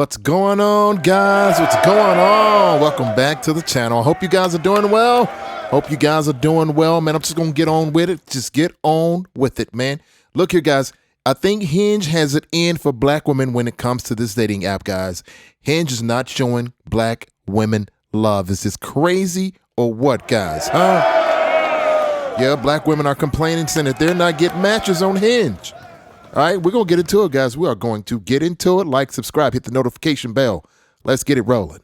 What's going on, guys? What's going on? Welcome back to the channel. I hope you guys are doing well. Man. I'm just going to get on with it. Just get on with it, man. Look here, guys. I think Hinge has it in for black women when it comes to this dating app, guys. Hinge is not showing black women love. Is this crazy or what, guys? Yeah, black women are complaining, saying that they're not getting matches on Hinge. All right, we're going to get into it, guys. We are going to get into it. Like, subscribe, hit the notification bell. Let's get it rolling.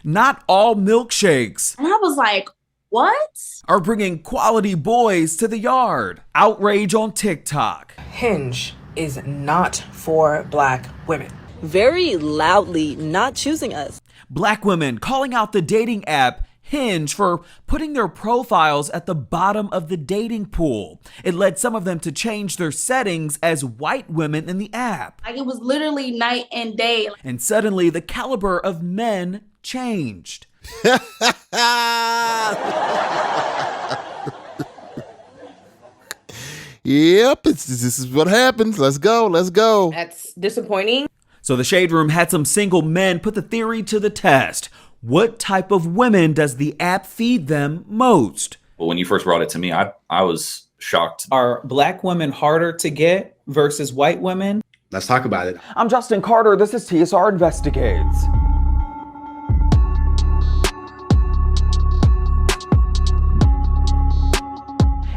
Not all milkshakes. And I was like, what? Are bringing quality boys to the yard. Outrage on TikTok. Hinge is not for black women. Very loudly not choosing us. Black women calling out the dating app Hinge for putting their profiles at the bottom of the dating pool. It led some of them to change their settings as white women in the app. Like, it was literally night and day. And suddenly the caliber of men changed. Yep, this is what happens. Let's go. That's disappointing. So the Shade Room had some single men put the theory to the test. What type of women does the app feed them most? Well, when you first brought it to me, I was shocked. Are black women harder to get versus white women? Let's talk about it. I'm Justin Carter. This is TSR Investigates.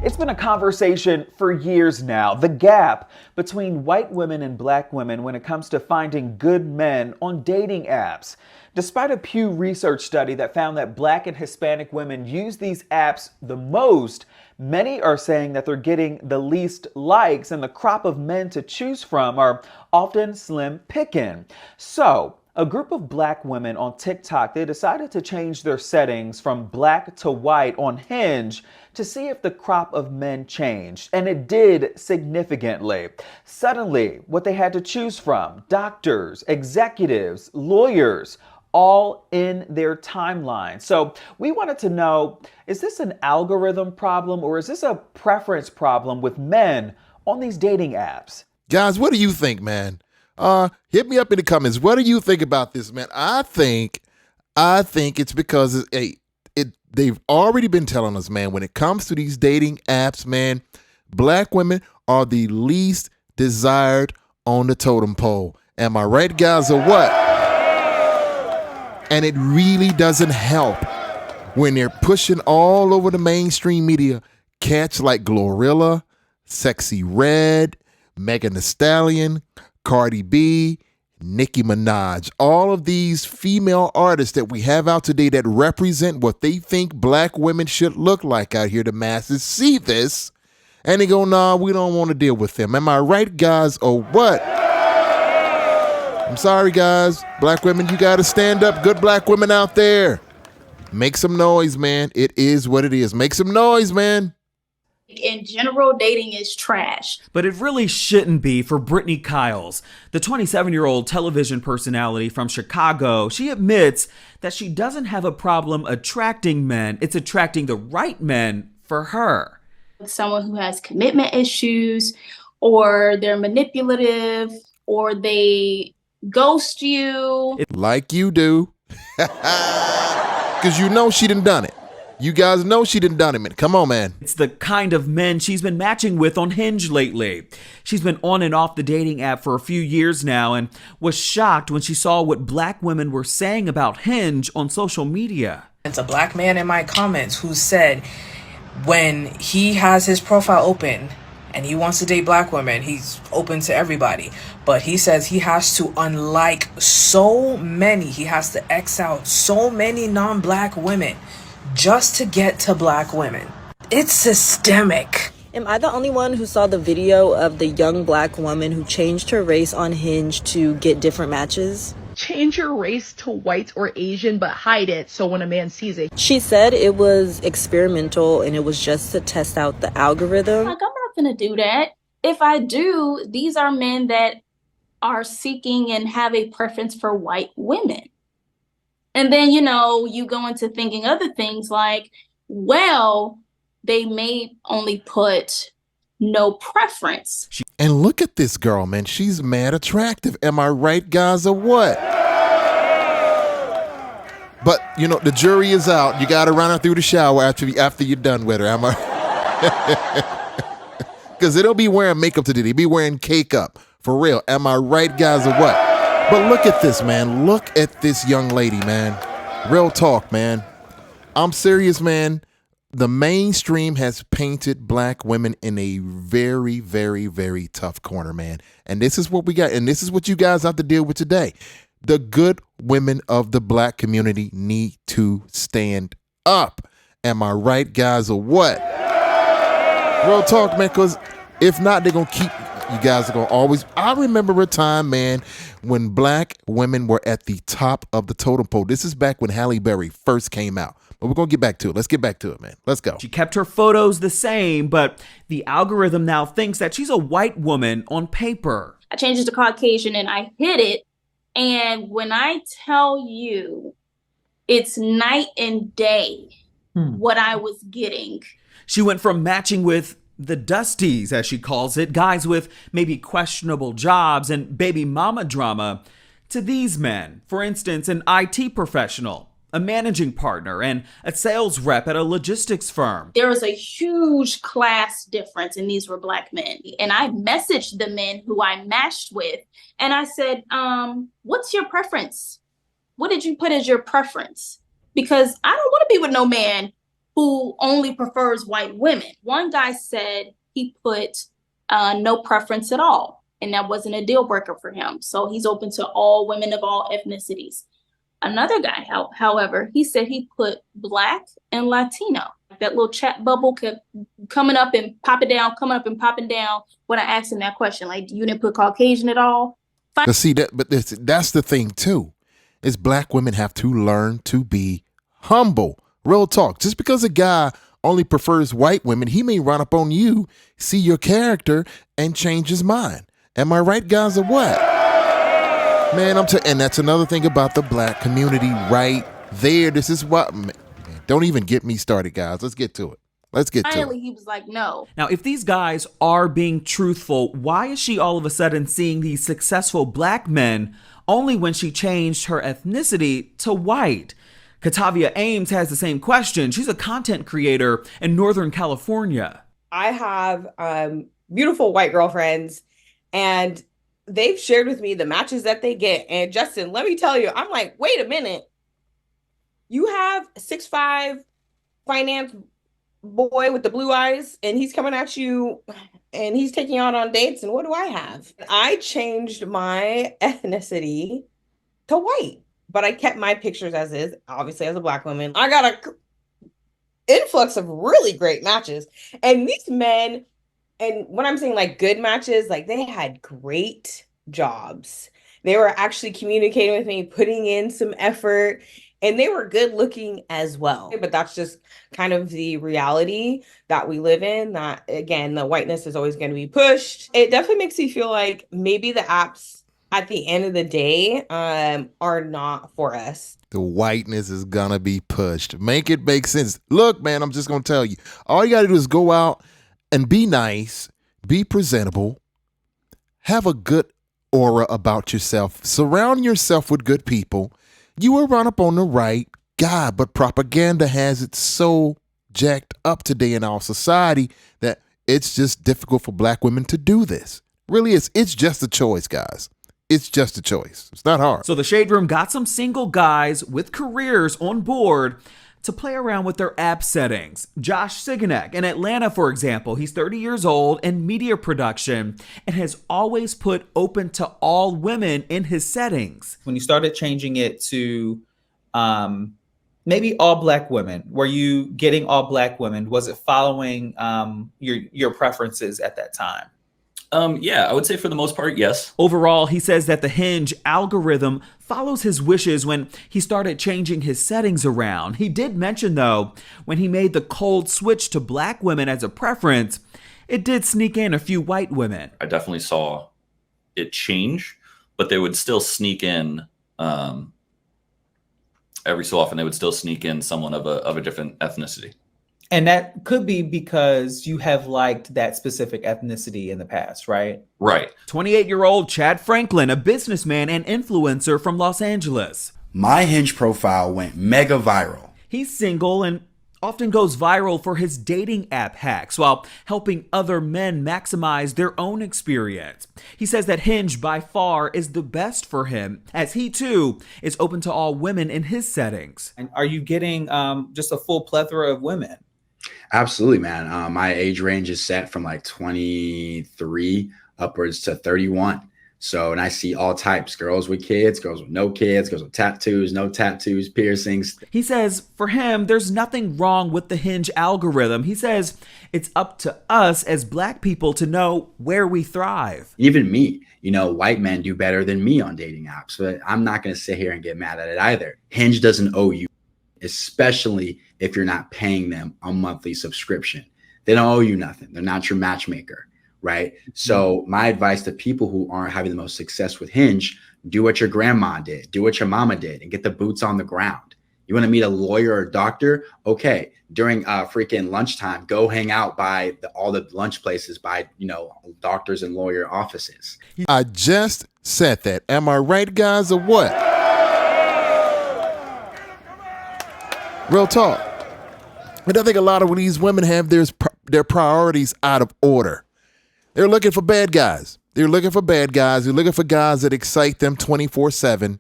It's been a conversation for years now. The gap between white women and black women when it comes to finding good men on dating apps. Despite a Pew Research study that found that black and Hispanic women use these apps the most, many are saying that they're getting the least likes, and the crop of men to choose from are often slim picking. So, a group of black women on TikTok, they decided to change their settings from black to white on Hinge to see if the crop of men changed. And it did significantly. Suddenly, what they had to choose from, doctors, executives, lawyers, all in their timeline. So we wanted to know, is this an algorithm problem or is this a preference problem with men on these dating apps? Guys, what do you think, man? Hit me up in the comments. What do you think about this, man? I think it's because they've already been telling us, man, when it comes to these dating apps, man, black women are the least desired on the totem pole. Am I right, guys, or what? And it really doesn't help when they're pushing all over the mainstream media cats like Glorilla, Sexy Red, Megan Thee Stallion, Cardi B, Nicki Minaj, all of these female artists that we have out today that represent what they think black women should look like out here. The masses see this and they go, nah, we don't want to deal with them. Am I right, guys, or what? I'm sorry, guys. Black women, you got to stand up. Good black women out there. Make some noise, man. It is what it is. Make some noise, man. In general, dating is trash. But it really shouldn't be for Brittany Kiles. The 27-year-old television personality from Chicago, she admits that she doesn't have a problem attracting men. It's attracting the right men for her. Someone who has commitment issues, or they're manipulative, or they ghost you. Like you do. Because you know she done it. You guys know she done it, man. Come on, man. It's the kind of men she's been matching with on Hinge lately. She's been on and off the dating app for a few years now and was shocked when she saw what black women were saying about Hinge on social media. It's a black man in my comments who said when he has his profile open and he wants to date black women, he's open to everybody. But he says he has to unlike so many, he has to X out so many non-black women just to get to black women. It's systemic. Am I the only one who saw the video of the young black woman who changed her race on Hinge to get different matches? Change your race to white or Asian, but hide it so when a man sees it. She said it was experimental and it was just to test out the algorithm. Like, I'm not gonna do that. If I do, these are men that are seeking and have a preference for white women. And then, you go into thinking other things like, well, they may only put no preference. And look at this girl, man. She's mad attractive. Am I right, guys, or what? But, you know, the jury is out. You got to run her through the shower after you're done with her. Am I? Because they don't be wearing makeup today. They be wearing cake up. For real. Am I right, guys, or what? But look at this, man. Look at this young lady, man. Real talk, man. I'm serious, man. The mainstream has painted black women in a very, very, very tough corner, man. And this is what we got. And this is what you guys have to deal with today. The good women of the black community need to stand up. Am I right, guys, or what? Real talk, man, because if not, they're going to keep, you guys are going to always, I remember a time, man, when black women were at the top of the totem pole. This is back when Halle Berry first came out. But we're going to get back to it. Let's get back to it, man. Let's go. She kept her photos the same, but the algorithm now thinks that she's a white woman on paper. I changed it to Caucasian and I hid it. And when I tell you, it's night and day what I was getting. She went from matching with the dusties, as she calls it, guys with maybe questionable jobs and baby mama drama, to these men. For instance, an IT professional, a managing partner, and a sales rep at a logistics firm. There was a huge class difference, and these were black men. And I messaged the men who I matched with, and I said, what's your preference? What did you put as your preference? Because I don't want to be with no man who only prefers white women. One guy said he put no preference at all, and that wasn't a deal breaker for him. So he's open to all women of all ethnicities. Another guy, however, he said he put black and Latino. That little chat bubble kept coming up and popping down, coming up and popping down when I asked him that question. Like, you didn't put Caucasian at all? But see, that's the thing, too, is black women have to learn to be humble. Real talk. Just because a guy only prefers white women, he may run up on you, see your character, and change his mind. Am I right, guys, or what? Man, and that's another thing about the black community right there. This is what, man, don't even get me started, guys. Let's get to it. Finally, he was like, no. Now, if these guys are being truthful, why is she all of a sudden seeing these successful black men only when she changed her ethnicity to white? Katavia Ames has the same question. She's a content creator in Northern California. I have beautiful white girlfriends, and they've shared with me the matches that they get. And Justin, let me tell you, I'm like, wait a minute. You have 6'5" finance boy with the blue eyes, and he's coming at you and he's taking you out on dates. And what do I have? I changed my ethnicity to white, but I kept my pictures as is, obviously as a black woman. I got a influx of really great matches. And these men, and when I'm saying like good matches, like they had great jobs. They were actually communicating with me, putting in some effort, and they were good looking as well. But that's just kind of the reality that we live in, that again, the whiteness is always going to be pushed. It definitely makes me feel like maybe the apps at the end of the day are not for us. The whiteness is gonna be pushed. Make it make sense. Look, man, I'm just gonna tell you, all you gotta do is go out and be nice, be presentable, have a good aura about yourself, surround yourself with good people. You will run up on the right guy, but propaganda has it so jacked up today in our society that it's just difficult for black women to do this. Really, it's just a choice, guys. It's just a choice. It's not hard. So the Shade Room got some single guys with careers on board to play around with their app settings. Josh Siganek in Atlanta, for example, he's 30 years old in media production and has always put open to all women in his settings. When you started changing it to maybe all black women, were you getting all black women? Was it following your preferences at that time? Yeah, I would say for the most part, yes. Overall, he says that the Hinge algorithm follows his wishes when he started changing his settings around. He did mention, though, when he made the cold switch to black women as a preference, it did sneak in a few white women. I definitely saw it change, but they would still sneak in every so often. They would still sneak in someone of a different ethnicity. And that could be because you have liked that specific ethnicity in the past, right? Right. 28-year-old Chad Franklin, a businessman and influencer from Los Angeles. My Hinge profile went mega viral. He's single and often goes viral for his dating app hacks while helping other men maximize their own experience. He says that Hinge by far is the best for him, as he too is open to all women in his settings. And are you getting just a full plethora of women? Absolutely, man. My age range is set from like 23 upwards to 31. So, and I see all types, girls with kids, girls with no kids, girls with tattoos, no tattoos, piercings. He says for him, there's nothing wrong with the Hinge algorithm. He says it's up to us as Black people to know where we thrive. Even me, white men do better than me on dating apps, but I'm not going to sit here and get mad at it either. Hinge doesn't owe you, especially if you're not paying them a monthly subscription. They don't owe you nothing. They're not your matchmaker. Right. So my advice to people who aren't having the most success with Hinge, do what your grandma did, do what your mama did, and get the boots on the ground. You want to meet a lawyer or a doctor? Okay. During freaking lunchtime, go hang out by all the lunch places by, doctors and lawyer offices. I just said that. Am I right, guys, or what? Real talk. And I think a lot of these women have their priorities out of order. They're looking for bad guys. They're looking for guys that excite them 24/7.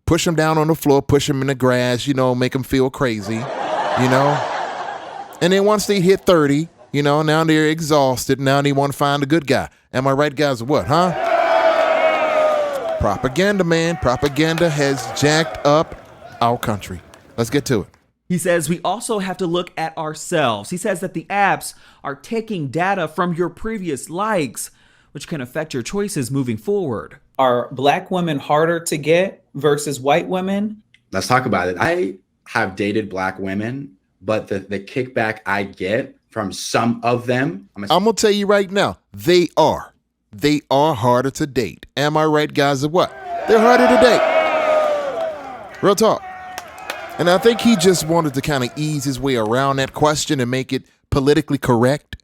Push them down on the floor, push them in the grass, make them feel crazy, And then once they hit 30, now they're exhausted. Now they want to find a good guy. Am I right, guys, or what, huh? Propaganda, man. Propaganda has jacked up our country. Let's get to it. He says we also have to look at ourselves. He says that the apps are taking data from your previous likes, which can affect your choices moving forward. Are Black women harder to get versus white women? Let's talk about it. I have dated Black women, but the kickback I get from some of them. I'm going to tell you right now, they are harder to date. Am I right, guys, or what? They're harder to date. Real talk. And I think he just wanted to kind of ease his way around that question and make it politically correct.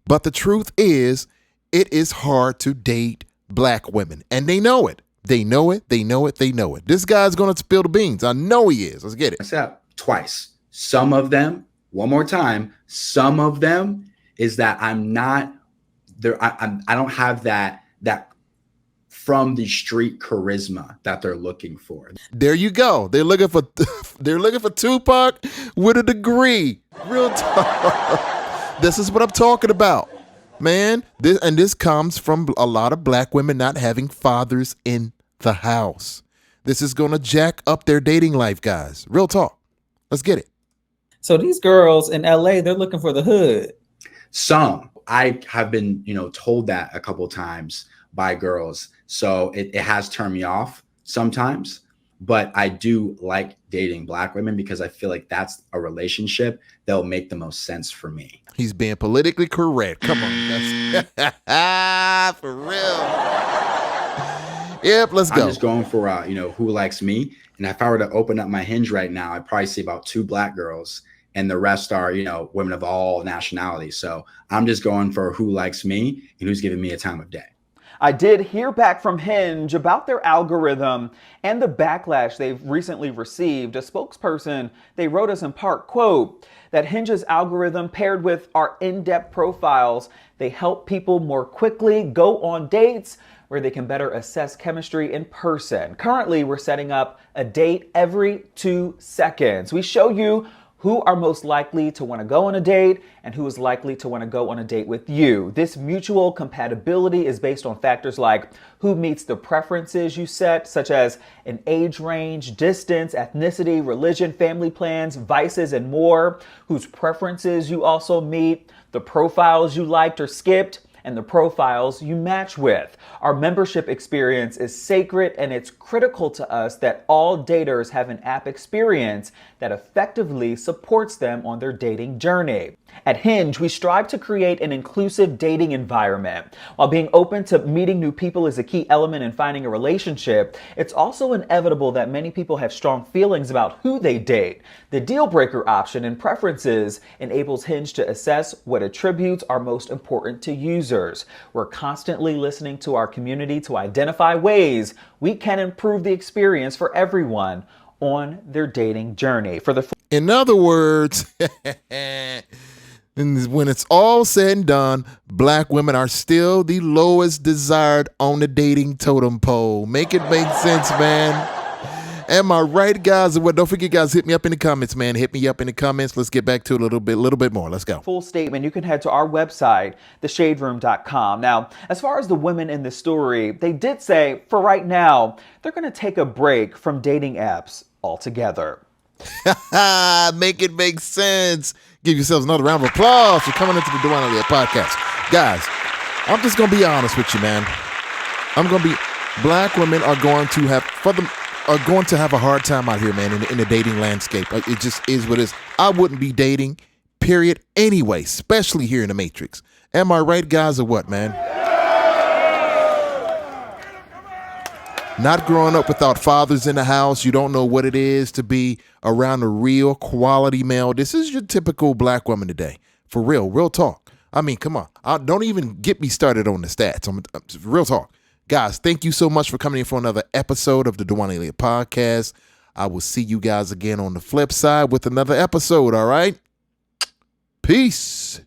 But the truth is, it is hard to date Black women. And they know it. They know it. They know it. They know it. This guy's going to spill the beans. I know he is. Let's get it. I said twice. Some of them, one more time, some of them is that I'm not there. I don't have that from the street charisma that they're looking for. There you go. They're looking for Tupac with a degree. Real talk. This is what I'm talking about, man. This comes from a lot of Black women not having fathers in the house. This is going to jack up their dating life, guys. Real talk. Let's get it. So these girls in LA, they're looking for the hood. Some. I have been, told that a couple times by girls. So it has turned me off sometimes, but I do like dating Black women because I feel like that's a relationship that will make the most sense for me. He's being politically correct. Come on. That's for real. Yep, let's go. I'm just going for, who likes me. And if I were to open up my Hinge right now, I'd probably see about 2 Black girls and the rest are, women of all nationalities. So I'm just going for who likes me and who's giving me a time of day. I did hear back from Hinge about their algorithm and the backlash they've recently received. A spokesperson, they wrote us in part, quote, that Hinge's algorithm paired with our in-depth profiles, they help people more quickly go on dates where they can better assess chemistry in person. Currently, we're setting up a date every 2 seconds. We show you who are most likely to want to go on a date and who is likely to want to go on a date with you. This mutual compatibility is based on factors like who meets the preferences you set, such as an age range, distance, ethnicity, religion, family plans, vices, and more, whose preferences you also meet, the profiles you liked or skipped, and the profiles you match with. Our membership experience is sacred, and it's critical to us that all daters have an app experience that effectively supports them on their dating journey. At Hinge, we strive to create an inclusive dating environment. While being open to meeting new people is a key element in finding a relationship, it's also inevitable that many people have strong feelings about who they date. The deal breaker option in preferences enables Hinge to assess what attributes are most important to users. We're constantly listening to our community to identify ways we can improve the experience for everyone on their dating journey. In other words, when it's all said and done, black women are still the lowest desired on the dating totem pole. Make it make sense, man. Am I right, guys? Well, don't forget, guys, hit me up in the comments, man. Hit me up in the comments. Let's get back to it a little bit more. Let's go. Full statement, you can head to our website, theshaderoom.com. Now, as far as the women in the story, they did say, for right now, they're going to take a break from dating apps altogether. Make it make sense. Give yourselves another round of applause for coming into the DuJuan Elliott Podcast. Guys, I'm just going to be honest with you, man. Black women are going to have a hard time out here, man, in the dating landscape. It just is what it is. I wouldn't be dating, period, anyway, especially here in the Matrix. Am I right, guys, or what, man? Not growing up without fathers in the house. You don't know what it is to be around a real quality male. This is your typical black woman today. For real talk. I mean, come on. Don't even get me started on the stats. Real talk. Guys, thank you so much for coming in for another episode of the DuJuan Elliott Podcast. I will see you guys again on the flip side with another episode, all right? Peace.